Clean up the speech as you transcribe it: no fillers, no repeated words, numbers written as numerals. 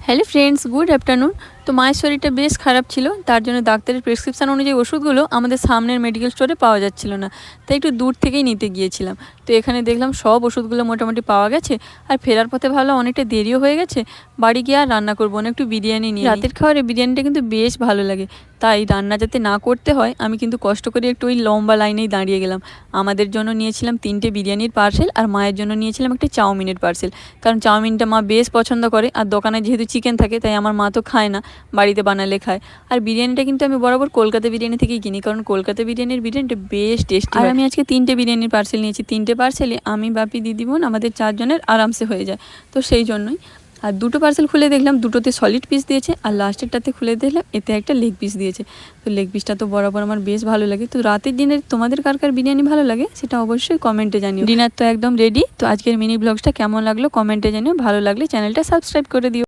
Hello friends, good afternoon. তো মায়ের শরীরটা বেশ খারাপ ছিল, তার জন্য ডাক্তারের প্রেসক্রিপশান অনুযায়ী ওষুধগুলো আমাদের সামনের মেডিকেল স্টোরে পাওয়া যাচ্ছিল না, তাই একটু দূর থেকেই নিতে গিয়েছিলাম। তো এখানে দেখলাম সব ওষুধগুলো মোটামুটি পাওয়া গেছে। আর ফেরার পথে ভাবলাম অনেকটা দেরিও হয়ে গেছে, বাড়ি গিয়ে আর রান্না করবো না, একটু বিরিয়ানি নিয়ে রাতের খাবারে বিরিয়ানিটা কিন্তু বেশ ভালো লাগে। তাই রান্না যাতে না করতে হয়, আমি কিন্তু কষ্ট করে একটু ওই লম্বা লাইনেই দাঁড়িয়ে গেলাম। আমাদের জন্য নিয়েছিলাম 3টে বিরিয়ানির পার্সেল, আর মায়ের জন্য নিয়েছিলাম একটা চাউমিনের পার্সেল। কারণ চাউমিনটা মা বেশ পছন্দ করে, আর দোকানে যেহেতু চিকেন থাকে তাই আমার মা তো খায় না, বাড়িতে বানালে খায়। আর বিরিয়ানিটা কিন্তু আমি বরাবর কলকাতা বিরিয়ানি থেকেই কিনি, কারণ কলকাতা বিরিয়ানিটা বেশ টেস্টি। আর আমি আজকে 3টে বিরিয়ানির পার্সেল নিয়েছি। 3টে পার্সেলে আমি, বাপি, দিদি, বোন আমাদের 4 জনের আরামসে হয়ে যায়। তো সেই জন্যই। আর 2টো পার্সেল খুলে দেখলাম, 2টোতে সলিড পিস দিয়েছে, আর লাস্টেরটাতে খুলে দেখলাম এতে একটা লেগ পিস দিয়েছে। তো লেগ পিসটা তো বরাবর আমার বেশ ভালো লাগে। তো রাতের ডিনারে তোমাদের কার কার বিরিয়ানি ভালো লাগে সেটা অবশ্যই কমেন্টে জানিও। ডিনার তো একদম রেডি। তো আজকের মিনি ব্লগসটা কেমন লাগলো কমেন্টে জানিও। ভালো লাগলে চ্যানেলটা সাবস্ক্রাইব করে দিও।